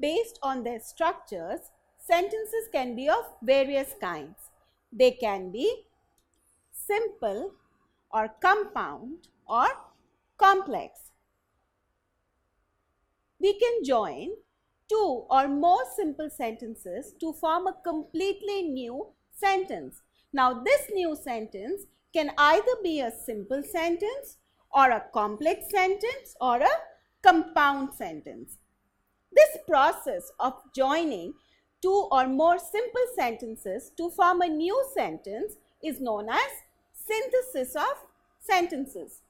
based on their structures, sentences can be of various kinds. They can be simple or compound or complex. We can join two or more simple sentences to form a completely new sentence. Now, this new sentence can either be a simple sentence or a complex sentence or a compound sentence. This process of joining two or more simple sentences to form a new sentence is known as synthesis of sentences.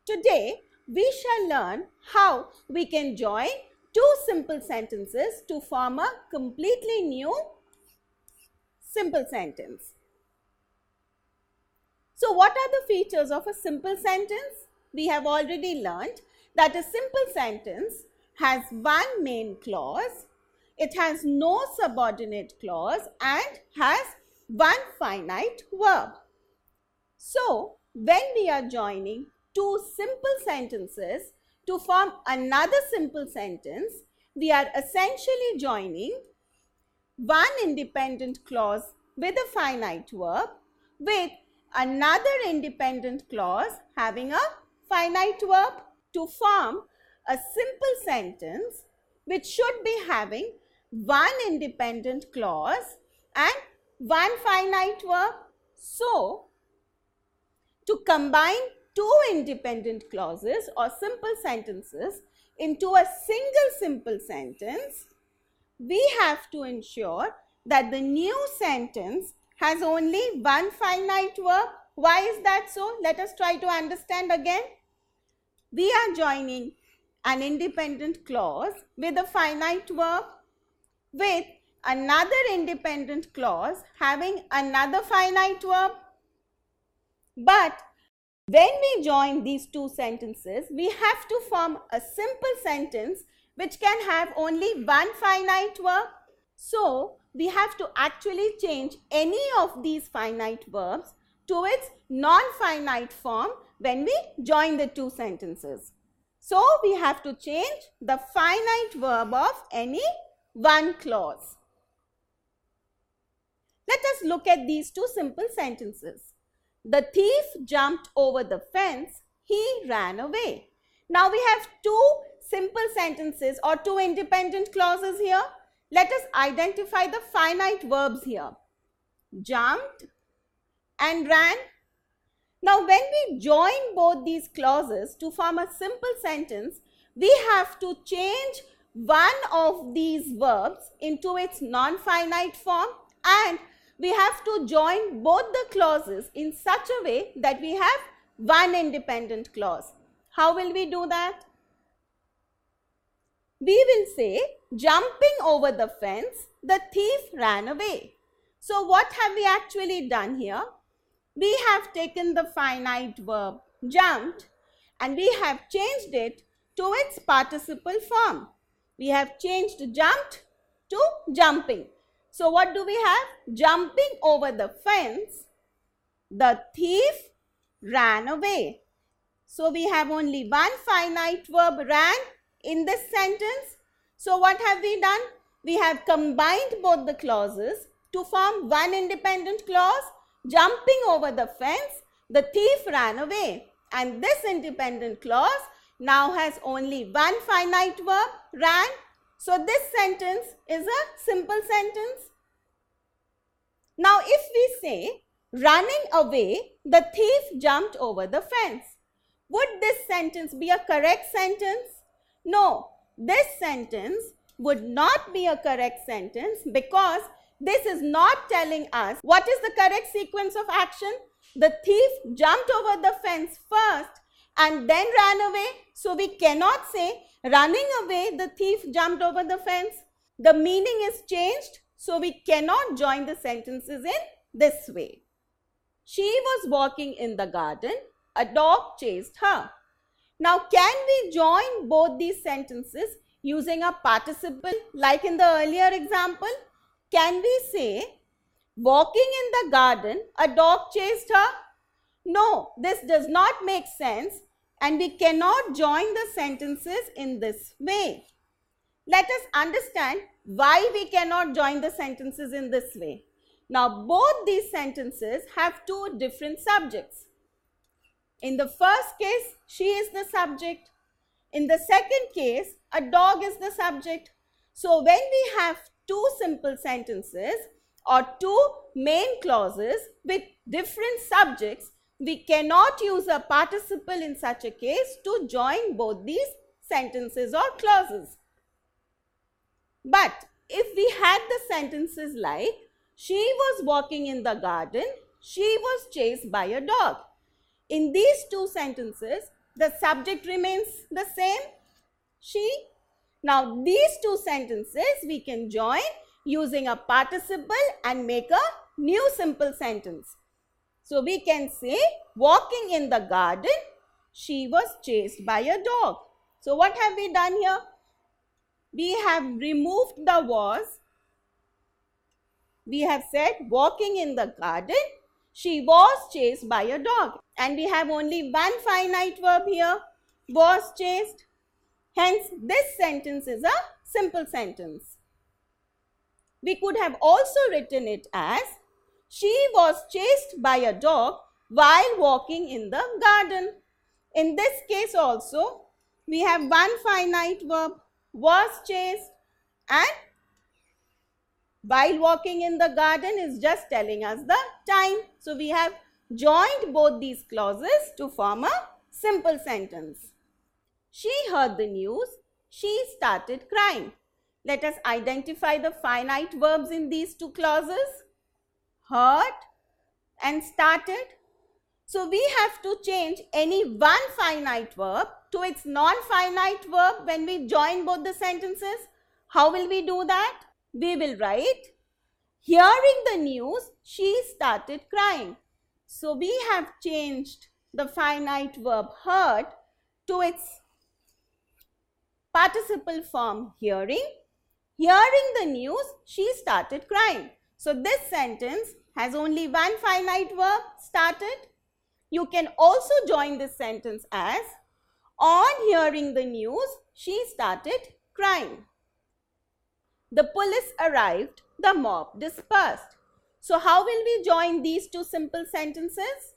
Today, we shall learn how we can join two simple sentences to form a completely new simple sentence. So, what are the features of a simple sentence? We have already learned that a simple sentence has one main clause, it has no subordinate clause and has one finite verb. So, when we are joining two simple sentences to form another simple sentence, we are essentially joining one independent clause with a finite verb with another independent clause having a finite verb to form a simple sentence which should be having one independent clause and one finite verb. So, to combine two independent clauses or simple sentences into a single simple sentence, we have to ensure that the new sentence has only one finite verb. Why is that so? Let us try to understand again. We are joining an independent clause with a finite verb with another independent clause having another finite verb. But when we join these two sentences, we have to form a simple sentence which can have only one finite verb. So, we have to actually change any of these finite verbs to its non-finite form when we join the two sentences. So, we have to change the finite verb of any one clause. Let us look at these two simple sentences. The thief jumped over the fence, he ran away. Now, we have two simple sentences or two independent clauses here. Let us identify the finite verbs here. Jumped and ran. Now, when we join both these clauses to form a simple sentence, we have to change one of these verbs into its non-finite form and we have to join both the clauses in such a way that we have one independent clause. How will we do that? We will say, jumping over the fence, the thief ran away. So, what have we actually done here? We have taken the finite verb jumped and we have changed it to its participle form. We have changed jumped to jumping. So, what do we have? Jumping over the fence, the thief ran away. So, we have only one finite verb ran in this sentence. So, what have we done? We have combined both the clauses to form one independent clause. Jumping over the fence, the thief ran away. And this independent clause now has only one finite verb, ran. So, this sentence is a simple sentence. Now, if we say, running away, the thief jumped over the fence. Would this sentence be a correct sentence? No, this sentence would not be a correct sentence because this is not telling us what is the correct sequence of action. The thief jumped over the fence first and then ran away. So, we cannot say running away, the thief jumped over the fence. The meaning is changed. So, we cannot join the sentences in this way. She was walking in the garden. A dog chased her. Now, can we join both these sentences using a participle like in the earlier example? Can we say, walking in the garden, a dog chased her? No, this does not make sense and we cannot join the sentences in this way. Let us understand why we cannot join the sentences in this way. Now, both these sentences have two different subjects. In the first case, she is the subject. In the second case, a dog is the subject. So, when we have two simple sentences or two main clauses with different subjects, we cannot use a participle in such a case to join both these sentences or clauses. But if we had the sentences like, she was walking in the garden, she was chased by a dog. In these two sentences, the subject remains the same, she. Now, these two sentences we can join using a participle and make a new simple sentence. So, we can say, walking in the garden, she was chased by a dog. So, what have we done here? We have removed the was. We have said, walking in the garden, she was chased by a dog. And we have only one finite verb here, was chased. Hence, this sentence is a simple sentence. We could have also written it as, she was chased by a dog while walking in the garden. In this case also, we have one finite verb, was chased, and while walking in the garden is just telling us the time. So, we have joined both these clauses to form a simple sentence. She heard the news, she started crying. Let us identify the finite verbs in these two clauses, heard and started. So, we have to change any one finite verb to its non-finite verb when we join both the sentences. How will we do that? We will write, hearing the news, she started crying. So, we have changed the finite verb heard to its participle form hearing. Hearing the news, she started crying. So, this sentence has only one finite verb, started. You can also join this sentence as, on hearing the news, she started crying. The police arrived, the mob dispersed. So, how will we join these two simple sentences?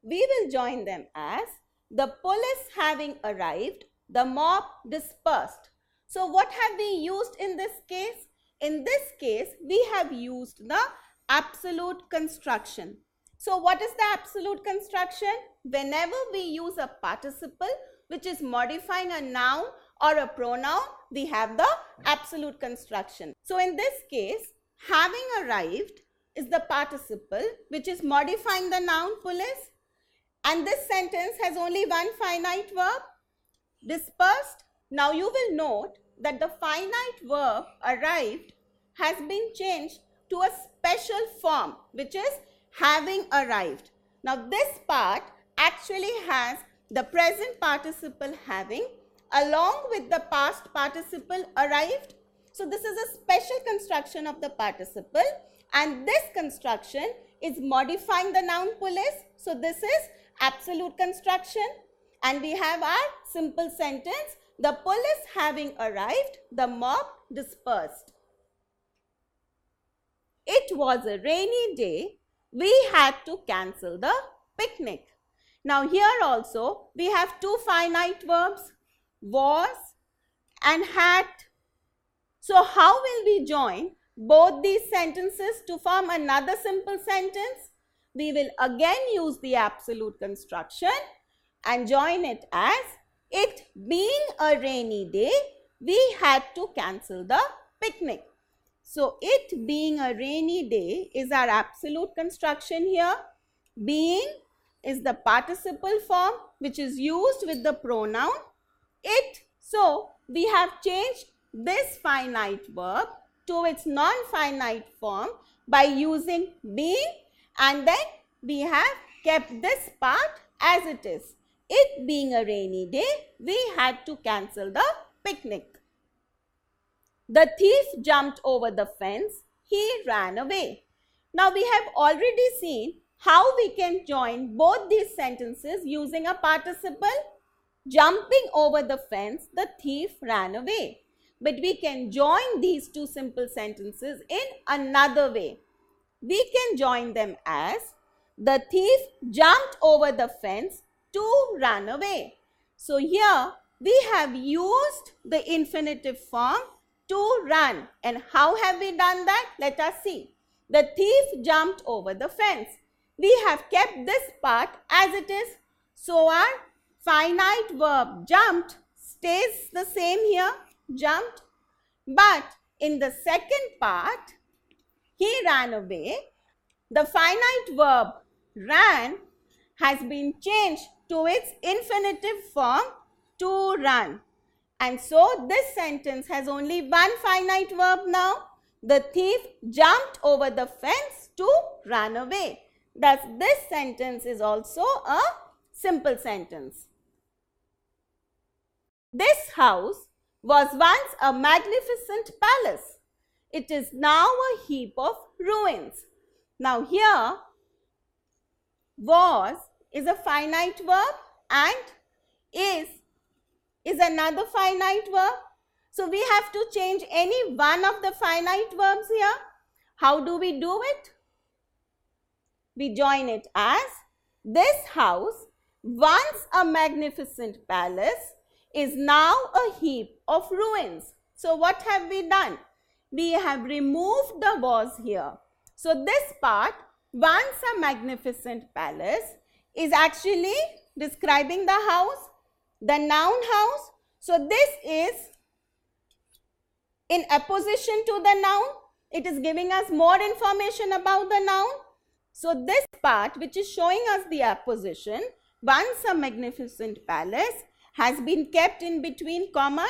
We will join them as, the police having arrived, the mob dispersed. So, what have we used in this case? In this case, we have used the absolute construction. So, what is the absolute construction? Whenever we use a participle which is modifying a noun or a pronoun, we have the absolute construction. So, in this case, having arrived is the participle which is modifying the noun police, and this sentence has only one finite verb, dispersed. Now, you will note that the finite verb arrived has been changed to a special form which is having arrived. Now, this part actually has the present participle having along with the past participle arrived. So, this is a special construction of the participle, and this construction is modifying the noun police. So, this is absolute construction, and we have our simple sentence, the police having arrived, the mob dispersed. It was a rainy day, we had to cancel the picnic. Now, here also we have two finite verbs, was and had. So, how will we join both these sentences to form another simple sentence? We will again use the absolute construction and join it as, it being a rainy day, we had to cancel the picnic. So, it being a rainy day is our absolute construction here. Being is the participle form which is used with the pronoun it. So, we have changed this finite verb to its non-finite form by using being, and then we have kept this part as it is. It being a rainy day, we had to cancel the picnic. The thief jumped over the fence, he ran away. Now, we have already seen how we can join both these sentences using a participle. Jumping over the fence, the thief ran away. But we can join these two simple sentences in another way. We can join them as the thief jumped over the fence to run away. So here we have used the infinitive form to run. And how have we done that? Let us see. The thief jumped over the fence. We have kept this part as it is. So our finite verb jumped stays the same here, jumped. But in the second part, he ran away. The finite verb ran has been changed to its infinitive form to run. And so this sentence has only one finite verb now. The thief jumped over the fence to run away. Thus, this sentence is also a simple sentence. This house was once a magnificent palace. It is now a heap of ruins. Now here, was is a finite verb and is another finite verb. So we have to change any one of the finite verbs here. How do we do it? We join it as this house, once a magnificent palace, is now a heap of ruins. So what have we done? We have removed the was here. So this part, once a magnificent palace, is actually describing the house, the noun house. So this is in apposition to the noun. It is giving us more information about the noun. So this part, which is showing us the apposition, once a magnificent palace, has been kept in between commas,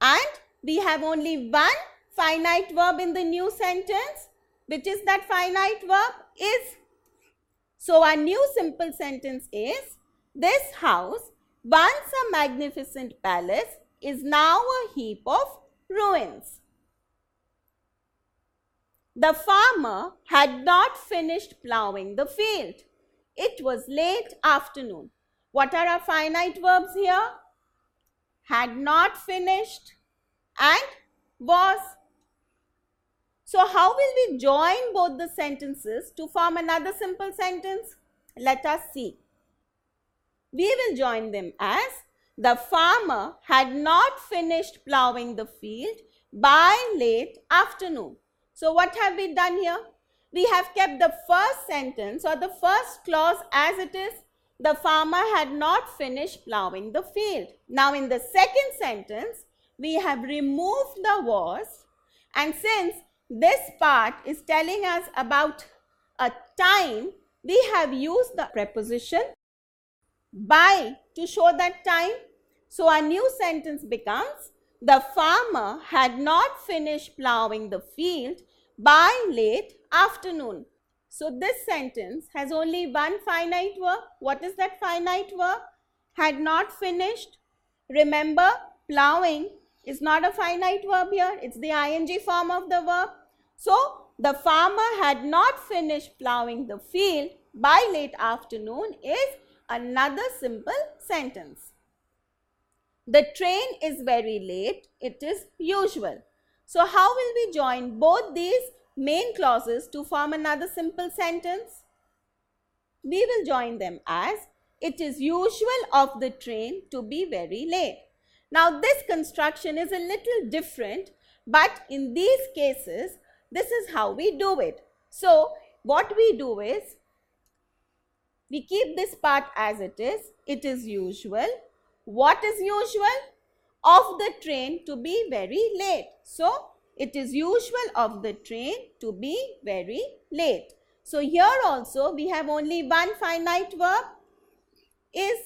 and we have only one finite verb in the new sentence. Which is that finite verb? Is. So our new simple sentence is, this house, once a magnificent palace, is now a heap of ruins. The farmer had not finished plowing the field. It was late afternoon. What are our finite verbs here? Had not finished and was. So how will we join both the sentences to form another simple sentence? Let us see. We will join them as, the farmer had not finished plowing the field by late afternoon. So what have we done here? We have kept the first sentence or the first clause as it is. The farmer had not finished plowing the field. Now in the second sentence, we have removed the was, and since this part is telling us about a time, we have used the preposition by to show that time. So our new sentence becomes, the farmer had not finished plowing the field by late afternoon. So this sentence has only one finite verb. What is that finite verb? Had not finished. Remember, plowing is not a finite verb here. It's the ing form of the verb. So the farmer had not finished plowing the field by late afternoon is another simple sentence. The train is very late. It is usual. So how will we join both these main clauses to form another simple sentence? We will join them as, it is usual of the train to be very late. Now this construction is a little different, but in these cases, this is how we do it. So what we do is, we keep this part as it is. It is usual. What is usual? Of the train to be very late. So it is usual of the train to be very late. So here also we have only one finite verb, is.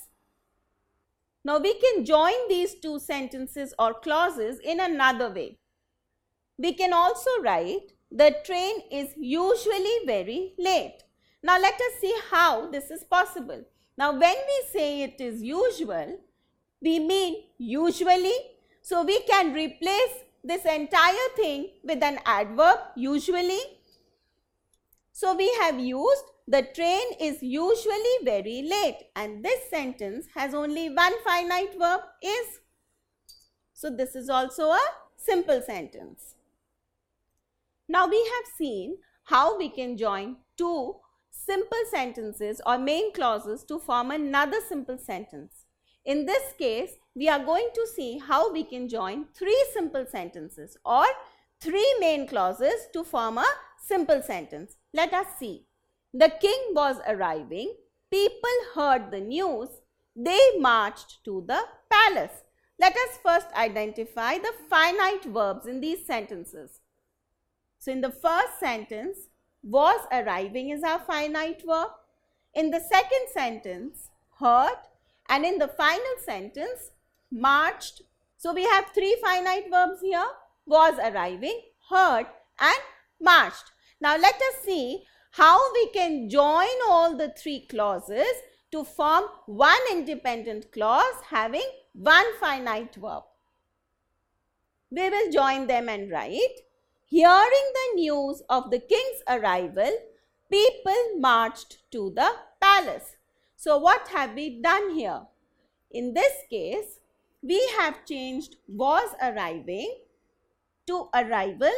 Now we can join these two sentences or clauses in another way. We can also write, the train is usually very late. Now let us see how this is possible. Now when we say it is usual, we mean usually. So we can replace this entire thing with an adverb, usually. So we have used the train is usually very late. And this sentence has only one finite verb, is. So this is also a simple sentence. Now we have seen how we can join two simple sentences or main clauses to form another simple sentence. In this case, we are going to see how we can join three simple sentences or three main clauses to form a simple sentence. Let us see. The king was arriving. People heard the news. They marched to the palace. Let us first identify the finite verbs in these sentences. So in the first sentence, was arriving is our finite verb. In the second sentence, heard. And in the final sentence, marched. So we have three finite verbs here. Was arriving, heard and marched. Now let us see how we can join all the three clauses to form one independent clause having one finite verb. We will join them and write, hearing the news of the king's arrival, people marched to the palace. So what have we done here? In this case, we have changed was arriving to arrival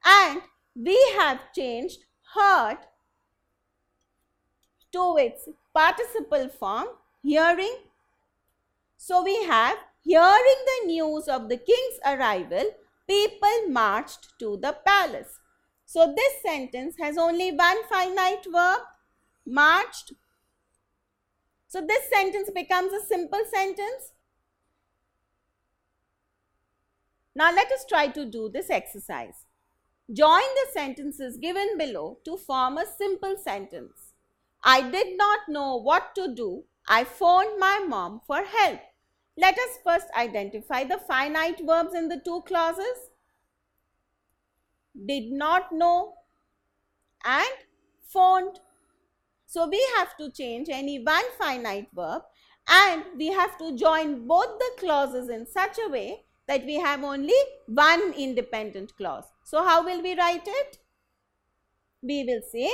and we have changed heard to its participle form, hearing. So we have hearing the news of the king's arrival, people marched to the palace. So this sentence has only one finite verb, marched. So this sentence becomes a simple sentence. Now let us try to do this exercise. Join the sentences given below to form a simple sentence. I did not know what to do. I phoned my mom for help. Let us first identify the finite verbs in the two clauses. Did not know and phoned. So we have to change any one finite verb and we have to join both the clauses in such a way that we have only one independent clause. So how will we write it? We will say,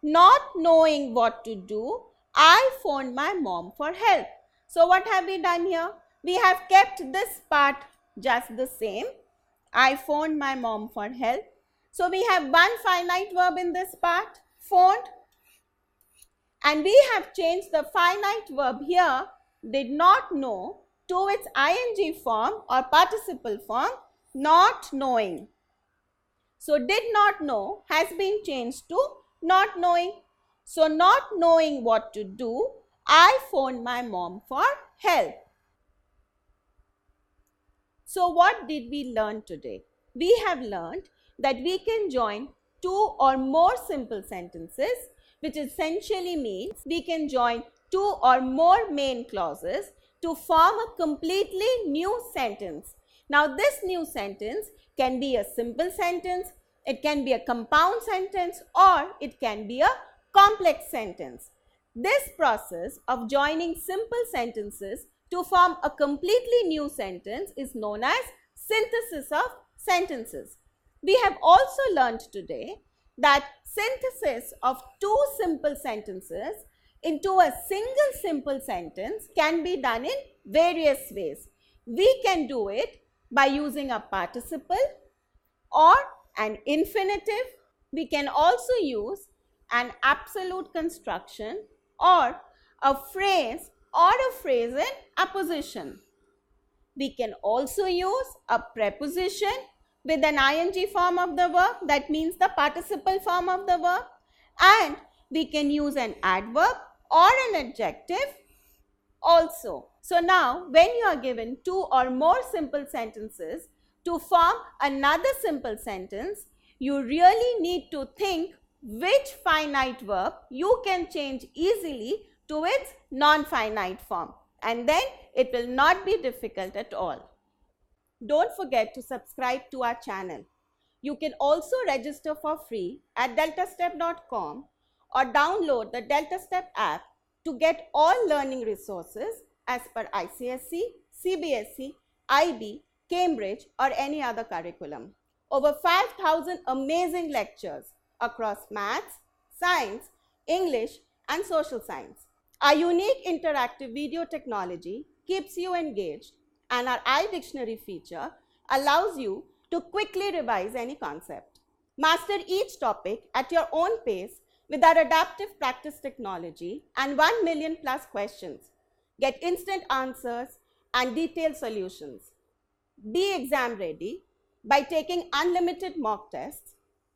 not knowing what to do, I phoned my mom for help. So what have we done here? We have kept this part just the same. I phoned my mom for help. So we have one finite verb in this part, phoned. And we have changed the finite verb here, did not know, to its ing form or participle form, not knowing. So did not know has been changed to not knowing. So not knowing what to do, I phoned my mom for help. So what did we learn today? We have learned that we can join two or more simple sentences, which essentially means we can join two or more main clauses to form a completely new sentence. Now this new sentence can be a simple sentence, it can be a compound sentence, or it can be a complex sentence. This process of joining simple sentences to form a completely new sentence is known as synthesis of sentences. We have also learned today that synthesis of two simple sentences into a single simple sentence can be done in various ways. We can do it by using a participle or an infinitive. We can also use an absolute construction or a phrase or a phrase in apposition. We can also use a preposition with an ing form of the verb, that means the participle form of the verb, and we can use an adverb or an adjective also. So now when you are given two or more simple sentences to form another simple sentence, you really need to think which finite verb you can change easily to its non-finite form, and then it will not be difficult at all. Don't forget to subscribe to our channel. You can also register for free at DeltaStep.com or download the DeltaStep app to get all learning resources as per ICSE, CBSE, IB, Cambridge or any other curriculum. Over 5,000 amazing lectures across maths, science, English, and social science. Our unique interactive video technology keeps you engaged, and our iDictionary feature allows you to quickly revise any concept. Master each topic at your own pace with our adaptive practice technology and 1 million plus questions. Get instant answers and detailed solutions. Be exam ready by taking unlimited mock tests,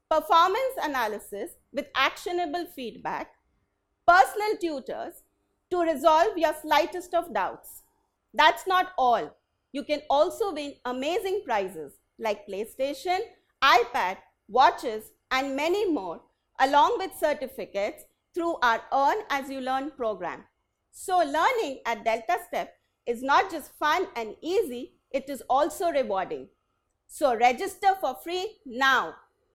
performance analysis with actionable feedback, personal tutors to resolve your slightest of doubts. That's not all. You can also win amazing prizes like PlayStation, iPad, watches, and many more, along with certificates through our Earn As You Learn program. So learning at DeltaStep is not just fun and easy, it is also rewarding. So register for free now.